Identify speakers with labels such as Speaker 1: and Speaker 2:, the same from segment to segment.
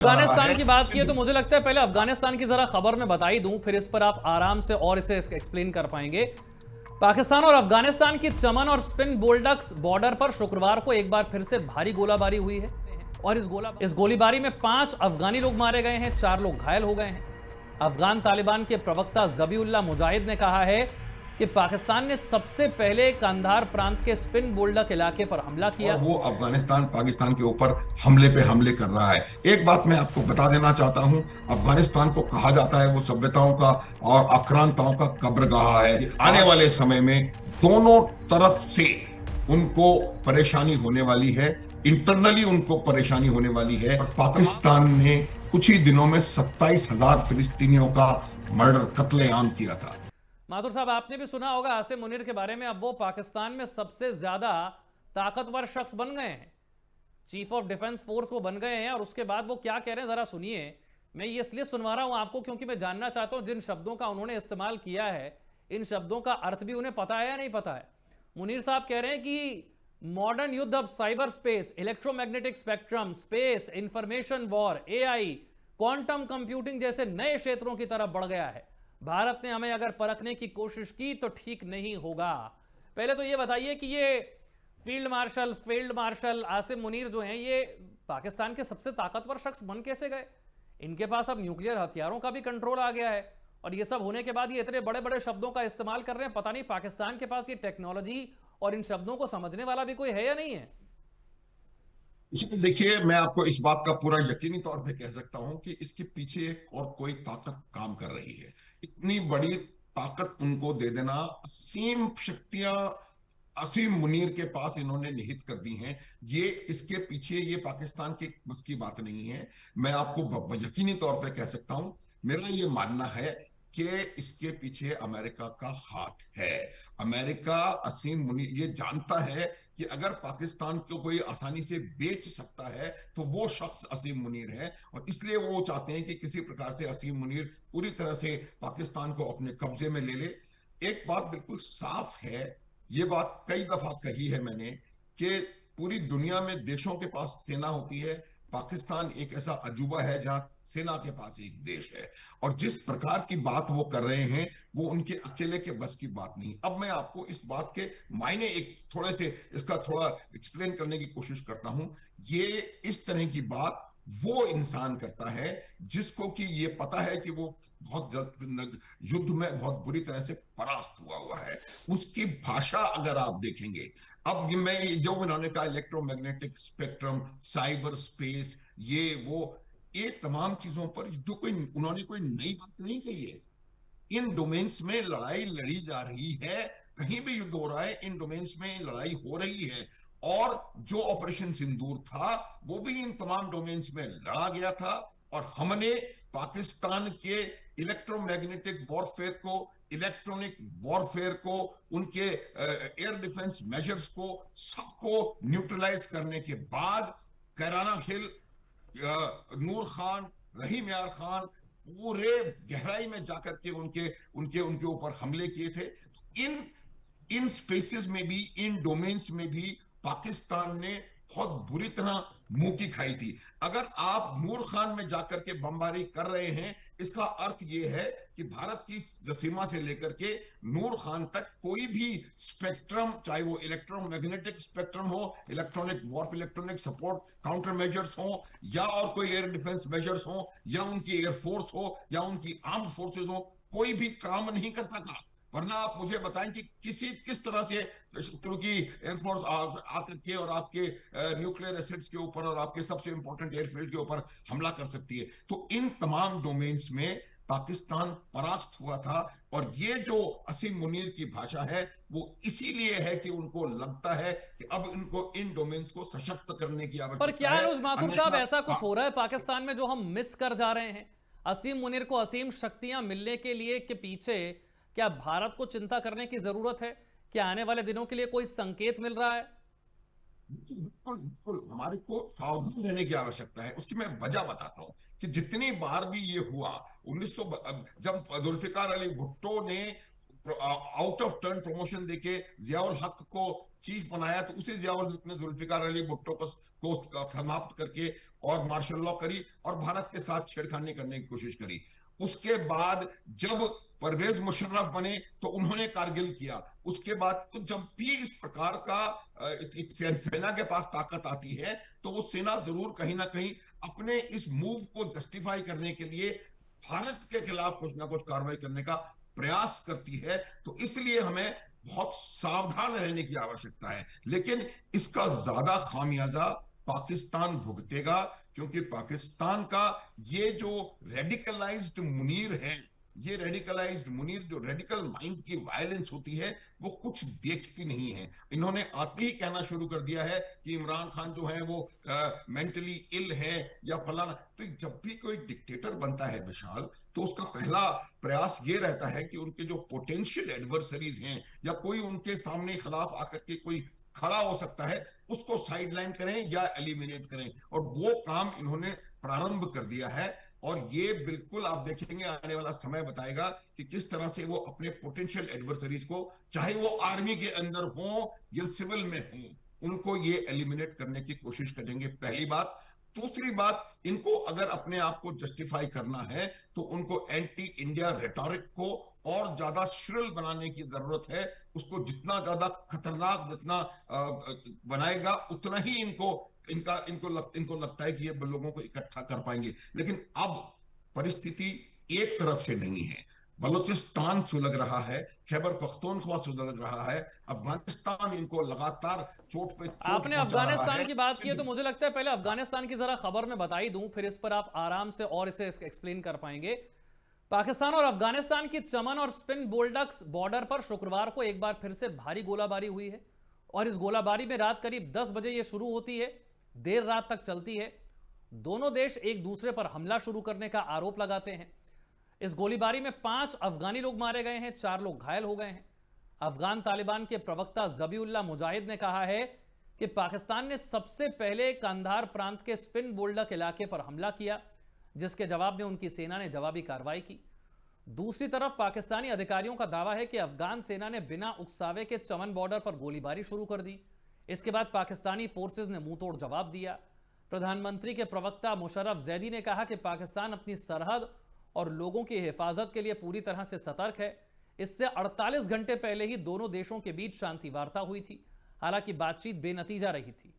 Speaker 1: रहा
Speaker 2: अफगानिस्तान
Speaker 1: है
Speaker 2: की बात की है
Speaker 1: सिंधु।
Speaker 2: तो मुझे लगता है पहले अफगानिस्तान की जरा खबर मैं बता ही दूं, फिर इस पर आप आराम से और इसे एक्सप्लेन कर पाएंगे। पाकिस्तान और अफगानिस्तान की चमन और स्पिन बोल्डक्स बॉर्डर पर शुक्रवार को एक बार फिर से भारी गोलाबारी हुई है और इस गोलीबारी में 5 अफगानी लोग मारे गए हैं, 4 लोग घायल हो गए हैं। अफगान तालिबान के प्रवक्ता जबीउल्लाह मुजाहिद ने कहा है कि पाकिस्तान ने सबसे पहले कंधार प्रांत के स्पिन बोल्डक इलाके पर हमला
Speaker 1: और
Speaker 2: किया।
Speaker 1: वो अफगानिस्तान पाकिस्तान के ऊपर हमले पे हमले कर रहा है। एक बात मैं आपको बता देना चाहता हूं, अफगानिस्तान को कहा जाता है वो सभ्यताओं का और आक्रांताओं का कब्रगाह है। आने वाले समय में दोनों तरफ से उनको परेशानी होने वाली है, इंटरनली उनको परेशानी होने वाली है। और पाकिस्तान ने कुछ ही दिनों में 27,000 फिलिस्तीनियों का मर्डर, कत्लेआम किया था।
Speaker 2: माथुर साहब, आपने भी सुना होगा आसिम मुनीर के बारे में। अब वो पाकिस्तान में सबसे ज्यादा ताकतवर शख्स बन गए हैं, चीफ ऑफ डिफेंस फोर्स वो बन गए हैं। और उसके बाद वो क्या कह रहे हैं जरा सुनिए। मैं ये इसलिए सुनवा रहा हूं आपको क्योंकि मैं जानना चाहता हूं जिन शब्दों का उन्होंने इस्तेमाल किया है, इन शब्दों का अर्थ भी उन्हें पता है या नहीं पता है। मुनीर साहब कह रहे हैं कि मॉडर्न युद्ध अब cyber space, electromagnetic spectrum, space, information war, AI, quantum computing जैसे नए क्षेत्रों की तरफ बढ़ गया है। भारत ने हमें अगर परखने की कोशिश की तो ठीक नहीं होगा। पहले तो ये बताइए कि ये फील्ड मार्शल आसिम मुनीर जो हैं, ये पाकिस्तान के सबसे ताकतवर शख्स बन कैसे गए? इनके पास अब न्यूक्लियर हथियारों का भी कंट्रोल आ गया है और ये सब होने के बाद ये इतने बड़े बड़े शब्दों का इस्तेमाल कर रहे हैं। पता नहीं पाकिस्तान के पास ये टेक्नोलॉजी और इन शब्दों को समझने वाला भी कोई है या नहीं है।
Speaker 1: इसमें देखिए, मैं आपको इस बात का पूरा यकीनी तौर पे कह सकता हूं कि इसके पीछे एक और कोई ताकत काम कर रही है। इतनी बड़ी ताकत उनको दे देना, असीम शक्तियां असीम मुनीर के पास इन्होंने निहित कर दी हैं। ये इसके पीछे ये पाकिस्तान के बस की बात नहीं है। मैं आपको यकीनी तौर पे कह सकता हूं, मेरा ये मानना है कि इसके पीछे अमेरिका का हाथ है। अमेरिका असीम मुनीर ये जानता है कि अगर पाकिस्तान को कोई आसानी से बेच सकता है तो वो शख्स असीम मुनीर है, और इसलिए वो चाहते हैं कि किसी प्रकार से असीम मुनीर पूरी तरह से पाकिस्तान को अपने कब्जे में ले ले। एक बात बिल्कुल साफ है, ये बात कई दफा कही है मैंने, कि पूरी दुनिया में देशों के पास सेना होती है, पाकिस्तान एक ऐसा अजूबा है जहां सेना के पास एक देश है। और जिस प्रकार की बात वो कर रहे हैं, वो उनके अकेले के बस की बात नहीं। अब मैं आपको इस बात के मायने एक थोड़े से इसका थोड़ा एक्सप्लेन करने की कोशिश करता हूं। ये इस तरह की बात वो इंसान करता है जिसको कि ये पता है कि वो बहुत जल्द युद्ध में बहुत बुरी तरह से परास्त हुआ है। उसकी भाषा अगर आप देखेंगे, अब मैं जो इन्होंने कहा इलेक्ट्रोमैग्नेटिक स्पेक्ट्रम, साइबर स्पेस, ये वो, ये तमाम चीजों पर जो कोई उन्होंने कोई नई बात नहीं कही है। इन डोमेन्स में लड़ाई लड़ी जा रही है, कहीं भी युद्ध हो रहा है, इन डोमेन्स में लड़ाई हो रही है। और जो ऑपरेशन सिंदूर था वो भी इन तमाम डोमेन्स में लड़ा गया था। और हमने पाकिस्तान के इलेक्ट्रोमैग्नेटिक वॉरफेयर को, इलेक्ट्रॉनिक वॉरफेयर को, उनके एयर डिफेंस मेजर्स को, सबको न्यूट्रलाइज करने के बाद कैराना हिल, नूर खान, रहीम यार खान, पूरे गहराई में जाकर के उनके उनके उनके ऊपर हमले किए थे। तो इन इन स्पेसेस में भी, इन डोमेन्स में भी पाकिस्तान ने बहुत बुरी तरह मुंह की खाई थी। अगर आप नूर खान में जाकर के बमबारी कर रहे हैं, इसका अर्थ यह है कि भारत की सीमा से लेकर के नूर खान तक कोई भी स्पेक्ट्रम, चाहे वो इलेक्ट्रोमैग्नेटिक स्पेक्ट्रम हो, electronic war, electronic support counter measures हो, या और कोई एयर डिफेंस मेजर्स हो, या उनकी एयरफोर्स हो, या उनकी आर्म्ड फोर्सेज हो, कोई भी काम नहीं कर सका। वरना आप मुझे बताएं कि किस तरह से शत्रु की एयरफोर्स आकर के और आपके न्यूक्लियर एसेट्स के ऊपर और आपके सबसे इंपॉर्टेंट एयरफील्ड के ऊपर हमला कर सकती है। तो इन तमाम डोमेन्स में पाकिस्तान परास्त हुआ था। और ये जो असीम मुनीर की भाषा है वो इसीलिए है कि उनको लगता है कि अब इनको इन डोमेन्स को सशक्त करने की
Speaker 2: पर
Speaker 1: आवश्यकता
Speaker 2: क्या
Speaker 1: है।
Speaker 2: अनुज माथुर साहब,
Speaker 1: अन्यथा
Speaker 2: ऐसा कुछ हो रहा है पाकिस्तान में जो हम मिस कर जा रहे हैं? असीम मुनीर को असीम शक्तियां मिलने के लिए के पीछे क्या भारत को चिंता करने की जरूरत है? क्या आने वाले दिनों के लिए कोई संकेत मिल रहा है?
Speaker 1: बिल्कुल बिल्कुल हमारे को सावधान रहने की आवश्यकता है। उसकी मैं वजह बताता हूं कि जितनी बार भी ये हुआ, 1900 जब जुल्फिकार अली भुट्टो ने आउट ऑफ टर्न प्रमोशन देके जियाउल हक को चीफ बनाया, तो उसी जियाउल हक ने जुल्फिकार अली भुट्टो को समाप्त करके और मार्शल लॉ करी और भारत के साथ छेड़खानी करने की कोशिश करी। उसके बाद जब परवेज मुशर्रफ बने तो उन्होंने कारगिल किया। उसके बाद तो जब भी इस प्रकार का सेना के पास ताकत आती है तो वो सेना जरूर कहीं ना कहीं अपने इस मूव को जस्टिफाई करने के लिए भारत के खिलाफ कुछ ना कुछ कार्रवाई करने का प्रयास करती है। तो इसलिए हमें बहुत सावधान रहने की आवश्यकता है, लेकिन इसका ज्यादा खामियाजा पाकिस्तान भुगतेगा, क्योंकि पाकिस्तान का ये जो रेडिकलाइज्ड मुनीर है, ये रेडिकलाइज्ड मुनीर, जो रेडिकल माइंड की वायलेंस होती है, वो कुछ देखती नहीं है। इन्होंने आते ही कहना शुरू कर दिया है कि इमरान खान जो है वो मेंटली इल है या फलाना। तो जब भी कोई डिक्टेटर बनता है विशाल, तो उसका पहला प्रयास ये रहता है कि उनके जो पोटेंशियल एडवर्सरीज हैं या कोई उनके सामने खिलाफ आकर के कोई खड़ा हो सकता है, उसको साइडलाइन करें या एलिमिनेट करें, और वो काम इन्होंने प्रारंभ कर दिया है। और ये बिल्कुल आप देखेंगे, आने वाला समय बताएगा कि किस तरह से वो अपने पोटेंशियल एडवर्सरीज को, चाहे वो आर्मी के अंदर हो या सिविल में हो, उनको ये एलिमिनेट करने की कोशिश करेंगे, पहली बात। दूसरी बात, इनको अगर अपने आप को जस्टिफाई करना है तो उनको एंटी इंडिया रेटोरिक को और ज्यादा श्रिल बनाने की जरूरत है। उसको जितना ज्यादा खतरनाक जितना बनाएगा, उतना ही इनको लगता है कि ये लोगों को इकट्ठा कर पाएंगे। लेकिन अब परिस्थिति एक तरफ से नहीं है। बलूचिस्तान सुलग रहा है, खैबर पख्तूनख्वा सुलग रहा है, अफगानिस्तान इनको लगातार चोट पे चोट
Speaker 2: आपने
Speaker 1: पहुंचा रहा
Speaker 2: अफगानिस्तान
Speaker 1: है।
Speaker 2: की बात की है तो मुझे लगता है पहले अफगानिस्तान की जरा खबर में बता ही दूं, फिर इस पर आप आराम से और इसे एक्सप्लेन कर पाएंगे। पाकिस्तान और अफगानिस्तान की चमन और स्पिन बोल्डक्स बॉर्डर पर शुक्रवार को एक बार फिर से भारी गोलाबारी हुई है, और इस गोलाबारी में रात करीब 10 बजे यह शुरू होती है, देर रात तक चलती है। दोनों देश एक दूसरे पर हमला शुरू करने का आरोप लगाते हैं। इस गोलीबारी में 5 अफगानी लोग मारे गए हैं, 4 लोग घायल हो गए हैं। अफगान तालिबान के प्रवक्ता जबीउल्लाह मुजाहिद ने कहा है कि पाकिस्तान ने सबसे पहले कंधार प्रांत के स्पिन बोल्डक इलाके पर हमला किया, जिसके जवाब में उनकी सेना ने जवाबी कार्रवाई की। दूसरी तरफ पाकिस्तानी अधिकारियों का दावा है कि अफगान सेना ने बिना उकसावे के चमन बॉर्डर पर गोलीबारी शुरू कर दी। इसके बाद पाकिस्तानी फोर्सेज ने मुंहतोड़ जवाब दिया। प्रधानमंत्री के प्रवक्ता मुशर्रफ जैदी ने कहा कि पाकिस्तान अपनी सरहद और लोगों की हिफाजत के लिए पूरी तरह से सतर्क है। इससे 48 घंटे पहले ही दोनों देशों के बीच शांति वार्ता हुई थी, हालांकि बातचीत बेनतीजा रही थी।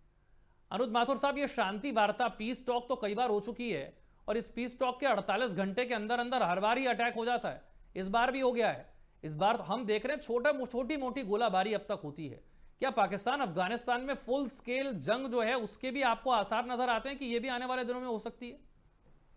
Speaker 2: अनुज माथुर साहब, ये शांति वार्ता, पीस टॉक तो कई बार हो चुकी है, और इस पीस टॉक के 48 घंटे के अंदर अंदर हर बार ही अटैक हो जाता है। इस बार भी हो गया है। इस बार तो हम देख रहे हैं छोटी मोटी गोलाबारी अब तक होती है। क्या पाकिस्तान अफगानिस्तान में फुल स्केल जंग जो है उसके भी आपको आसार नजर आते हैं कि ये भी आने वाले दिनों में हो सकती है?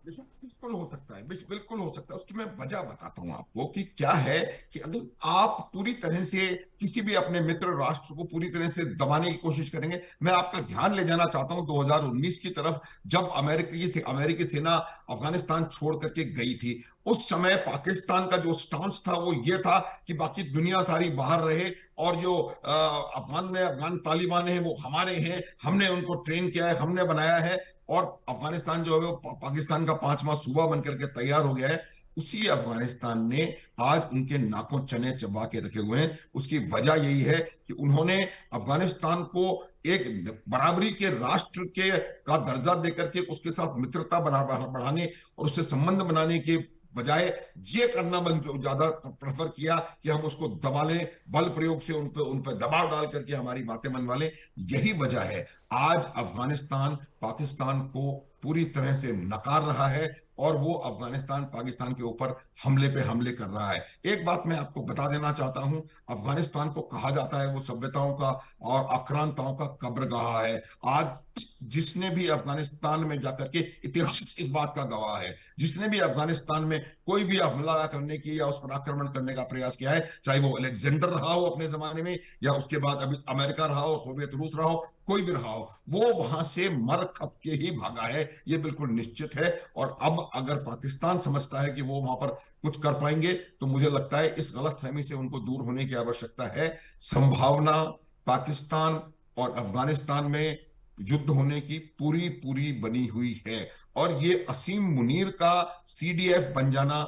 Speaker 1: बिल्कुल हो सकता है, बिल्कुल हो सकता है। उसकी मैं वजह बताता हूं आपको कि क्या है कि अगर आप पूरी तरह से किसी भी अपने मित्र राष्ट्र को पूरी तरह से दबाने की कोशिश करेंगे, मैं आपका ध्यान ले जाना चाहता हूं 2019 की तरफ, जब अमेरिकी सेना अफगानिस्तान छोड़ करके गई थी। उस समय पाकिस्तान का जो स्टांस था वो ये था कि बाकी दुनिया सारी बाहर रहे, और जो अफगान तालिबान है वो हमारे हैं, हमने उनको ट्रेन किया है, हमने बनाया है, और अफगानिस्तान जो है वो पाकिस्तान का 5वां सूबा बनकर के तैयार हो गया है। उसी अफगानिस्तान ने आज उनके नाकों चने चबा के रखे हुए हैं। उसकी वजह यही है कि उन्होंने अफगानिस्तान को एक बराबरी के राष्ट्र के का दर्जा देकर के उसके साथ मित्रता बढ़ाने और उससे संबंध बनाने के बजाय ये करना ज्यादा प्रेफर किया कि हम उसको दबा लें, बल प्रयोग से उन पर दबाव डाल करके हमारी बातें मनवा लें। यही वजह है आज अफगानिस्तान पाकिस्तान को पूरी तरह से नकार रहा है, और वो अफगानिस्तान पाकिस्तान के ऊपर हमले पे हमले कर रहा है। एक बात मैं आपको बता देना चाहता हूं, अफगानिस्तान को कहा जाता है वो सभ्यताओं का और आक्रांताओं का कब्रगाह है। आज जिसने भी अफगानिस्तान में जाकर के, इतिहास इस बात का गवाह है, जिसने भी अफगानिस्तान में कोई भी हमला करने की या उस पर आक्रमण करने का प्रयास किया है, चाहे वो अलेक्जेंडर रहा हो अपने जमाने में, या उसके बाद अभी अमेरिका रहा हो, सोवियत रूस रहा हो, कोई भी रहा हो, वो वहां से मर खप के ही भागा है, ये बिल्कुल निश्चित है। और अब अगर पाकिस्तान समझता है कि वो वहां पर कुछ कर पाएंगे, तो मुझे लगता है इस गलतफहमी से उनको दूर होने की आवश्यकता है। संभावना पाकिस्तान और अफगानिस्तान में युद्ध होने की पूरी पूरी बनी हुई है, और ये असीम मुनीर का सीडीएफ बन जाना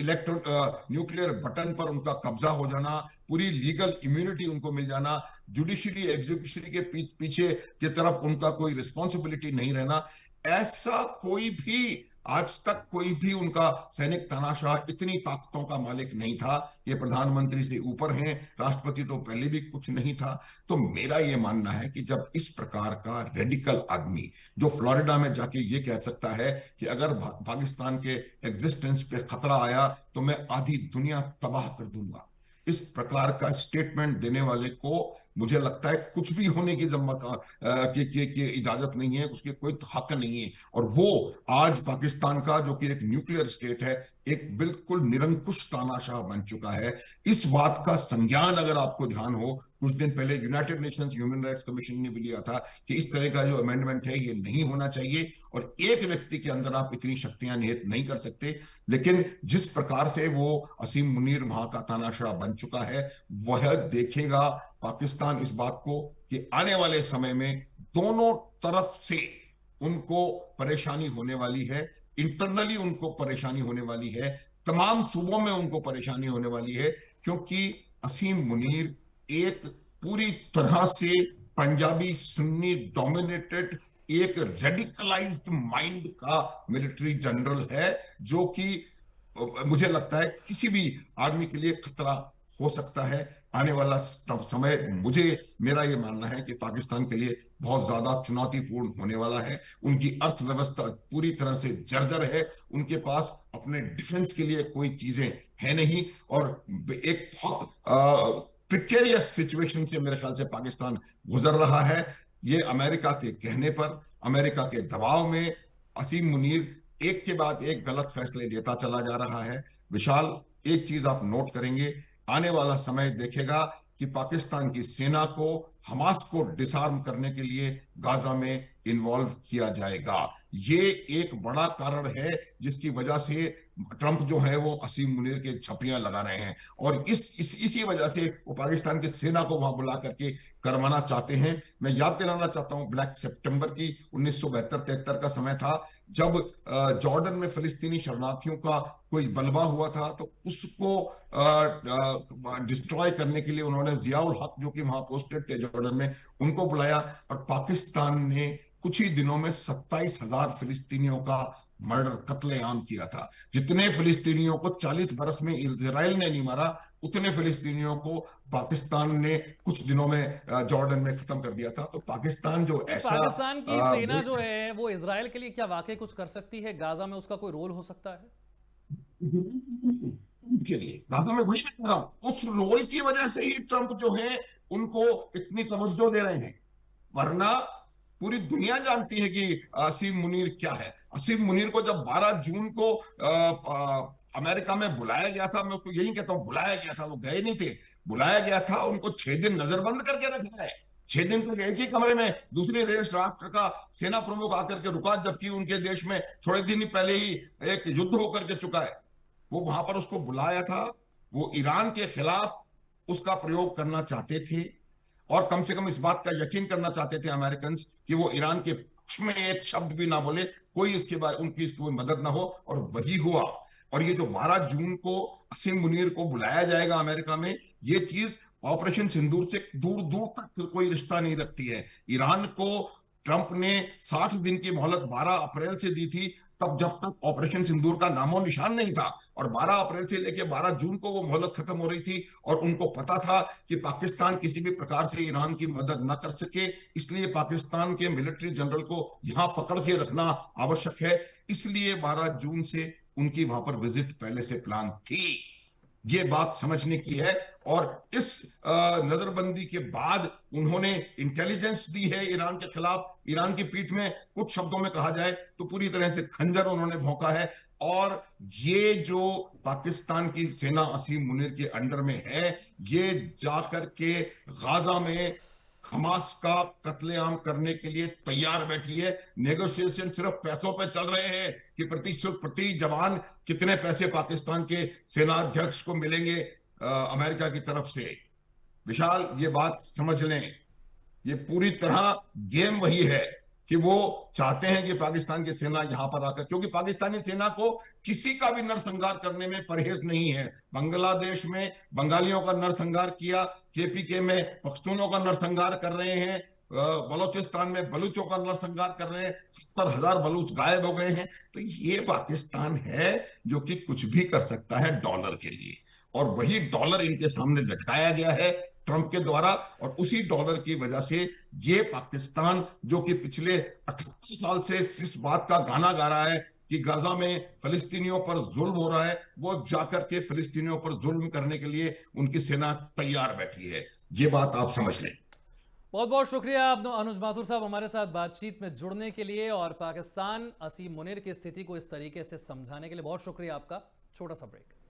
Speaker 1: इलेक्ट्रॉन न्यूक्लियर बटन पर उनका कब्जा हो जाना, पूरी लीगल इम्यूनिटी उनको मिल जाना, जुडिशरी एग्जीक्यूटिव के पीछे की तरफ उनका कोई रिस्पॉन्सिबिलिटी नहीं रहना, ऐसा कोई भी आज तक कोई भी उनका सैनिक तानाशाह इतनी ताकतों का मालिक नहीं था। ये प्रधानमंत्री से ऊपर हैं, राष्ट्रपति तो पहले भी कुछ नहीं था। तो मेरा ये मानना है कि जब इस प्रकार का रेडिकल आदमी जो फ्लोरिडा में जाके ये कह सकता है कि अगर पाकिस्तान के एग्जिस्टेंस पे खतरा आया तो मैं आधी दुनिया तबाह कर दूंगा, इस प्रकार का स्टेटमेंट देने वाले को मुझे लगता है कुछ भी होने की की इजाजत नहीं है, उसके कोई हक नहीं है। और वो आज पाकिस्तान का जो कि एक न्यूक्लियर स्टेट है, एक बिल्कुल निरंकुश तानाशाह बन चुका है। इस बात का संज्ञान अगर आपको ध्यान हो, कुछ दिन पहले United Nations human rights commission ने भी लिया था कि इस तरह का जो अमेंडमेंट है ये नहीं होना चाहिए और एक व्यक्ति के अंदर आप इतनी शक्तियां निहित नहीं कर सकते। लेकिन जिस प्रकार से वो असीम मुनीर वहां का तानाशाह बन चुका है, वह देखेगा पाकिस्तान इस बात को कि आने वाले समय में दोनों तरफ से उनको परेशानी होने वाली है, इंटरनली उनको परेशानी होने वाली है, तमाम सूबों में उनको परेशानी होने वाली है, क्योंकि असीम मुनीर एक पूरी तरह से पंजाबी सुन्नी डोमिनेटेड एक रेडिकलाइज्ड माइंड का मिलिट्री जनरल है, जो कि मुझे लगता है किसी भी आदमी के लिए खतरा हो सकता है। आने वाला समय, मुझे मेरा ये मानना है कि पाकिस्तान के लिए बहुत ज्यादा चुनौतीपूर्ण होने वाला है। उनकी अर्थव्यवस्था पूरी तरह से जर्जर है, उनके पास अपने डिफेंस के लिए कोई चीजें है नहीं, और एक बहुत प्रिकेरियस सिचुएशन से मेरे ख्याल से पाकिस्तान गुजर रहा है। ये अमेरिका के कहने पर, अमेरिका के दबाव में असीम मुनीर एक के बाद एक गलत फैसले लेता चला जा रहा है। विशाल, एक चीज आप नोट करेंगे, आने वाला समय देखेगा कि पाकिस्तान की सेना को हमास को डिसआर्म करने के लिए गाजा में इन्वॉल्व किया जाएगा। ये एक बड़ा कारण है जिसकी वजह से ट्रंप जो है वो असीम मुनीर के झप्पियां लगा रहे हैं, और इसी वजह से वो पाकिस्तान की सेना को वहां बुला करके करवाना चाहते हैं। मैं याद दिलाना चाहता हूं ब्लैक सितंबर की 1972-73 का समय था, जब जॉर्डन में फिलिस्तीनी शरणार्थियों का कोई बलवा हुआ था, तो उसको डिस्ट्रॉय करने के लिए उन्होंने जियाउल हक, जो कि वहां पोस्टेड थे जॉर्डन में, उनको बुलाया, और पाकिस्तान ने कुछ ही दिनों में 27,000 फिलिस्तीनियों का मर्डर, कत्लेआम किया था। जितने फिलिस्तीनियों को 40 बरस में इजराइल ने नहीं मारा, उतने फिलिस्तीनियों को पाकिस्तान ने कुछ दिनों में जॉर्डन में खत्म कर दिया था। तो पाकिस्तान जो ऐसा
Speaker 2: पाकिस्तान की सेना जो है वो इजराइल के लिए क्या वाकई कुछ कर सकती है? गाजा में उसका कोई रोल हो सकता है?
Speaker 1: के लिए गाजा में वही कह रहा हूं, उस रोल की वजह से ही ट्रंप जो है उनको इतनी तवज्जो दे रहे हैं। वरना पूरी दुनिया जानती है कि असीम मुनीर क्या है। असीम मुनीर को जब 12 जून को अमेरिका में बुलाया गया था, मैं उसको यही कहता हूं बुलाया गया था, वो गए नहीं थे, बुलाया गया था, उनको 6 दिन नजरबंद करके रखा है। 6 दिन तक एक ही कमरे में दूसरे देश राष्ट्र का सेना प्रमुख आकर के रुका, जबकि उनके देश में थोड़े दिन पहले ही एक युद्ध होकर के चुका है। वो वहां पर उसको बुलाया था, वो ईरान के खिलाफ उसका प्रयोग करना चाहते थे, और कम से कम इस बात का यकीन करना चाहते थे अमेरिकन कि वो ईरान के पक्ष में एक शब्द भी ना बोले, कोई इसके बारे उनकी इसकी कोई मदद ना हो, और वही हुआ। और ये जो 12 जून को असीम मुनीर को बुलाया जाएगा अमेरिका में, ये चीज ऑपरेशन सिंदूर से दूर दूर तक कोई रिश्ता नहीं रखती है। ईरान को ट्रंप ने 60 दिन की मोहलत 12 अप्रैल से दी थी, तब जब तक ऑपरेशन सिंदूर का नामो निशान नहीं था, और 12 अप्रैल से लेकर 12 जून को वो मोहलत खत्म हो रही थी, और उनको पता था कि पाकिस्तान किसी भी प्रकार से ईरान की मदद न कर सके, इसलिए पाकिस्तान के मिलिट्री जनरल को यहां पकड़ के रखना आवश्यक है। इसलिए 12 जून से उनकी वहां पर विजिट पहले से प्लान थी। ये बात समझने की है। और इस नजरबंदी के बाद उन्होंने इंटेलिजेंस दी है ईरान के खिलाफ। ईरान की पीठ में कुछ शब्दों में कहा जाए तो पूरी तरह से खंजर उन्होंने भोंका है। और ये जो पाकिस्तान की सेना असीम मुनीर के अंडर में है, ये जाकर के गाजा में हमास का कत्लेआम करने के लिए तैयार बैठी है। नेगोशिएशन सिर्फ पैसों पे चल रहे हैं कि प्रति जवान कितने पैसे पाकिस्तान के सेना अध्यक्ष को मिलेंगे अमेरिका की तरफ से। विशाल, ये बात समझ लें, ये पूरी तरह गेम वही है कि वो चाहते हैं कि पाकिस्तान की सेना यहां पर आकर, क्योंकि पाकिस्तानी सेना को किसी का भी नरसंहार करने में परहेज नहीं है। बांग्लादेश में बंगालियों का नरसंहार किया, केपीके में पख्तूनों का नरसंहार कर रहे हैं, बलूचिस्तान में बलूचों का नरसंहार कर रहे हैं, 70,000 बलूच गायब हो गए हैं। तो ये पाकिस्तान है जो कि कुछ भी कर सकता है डॉलर के लिए, और वही डॉलर इनके सामने लटकाया गया है ट्रंप के द्वारा। और उसी डॉलर की वजह से ये पाकिस्तान, जो कि पिछले 88 साल से इस बात का गाना गा रहा है कि गाजा में फिलिस्तीनियों पर जुल्म हो रहा है, वो जाकर के फिलिस्तीनियों पर जुल्म करने के लिए उनकी सेना तैयार बैठी है। ये बात आप समझ लें।
Speaker 2: बहुत बहुत शुक्रिया अनुज माथुर साहब हमारे साथ बातचीत में जुड़ने के लिए और पाकिस्तान असीम मुनीर की स्थिति को इस तरीके से समझाने के लिए बहुत शुक्रिया आपका। छोटा सा ब्रेक।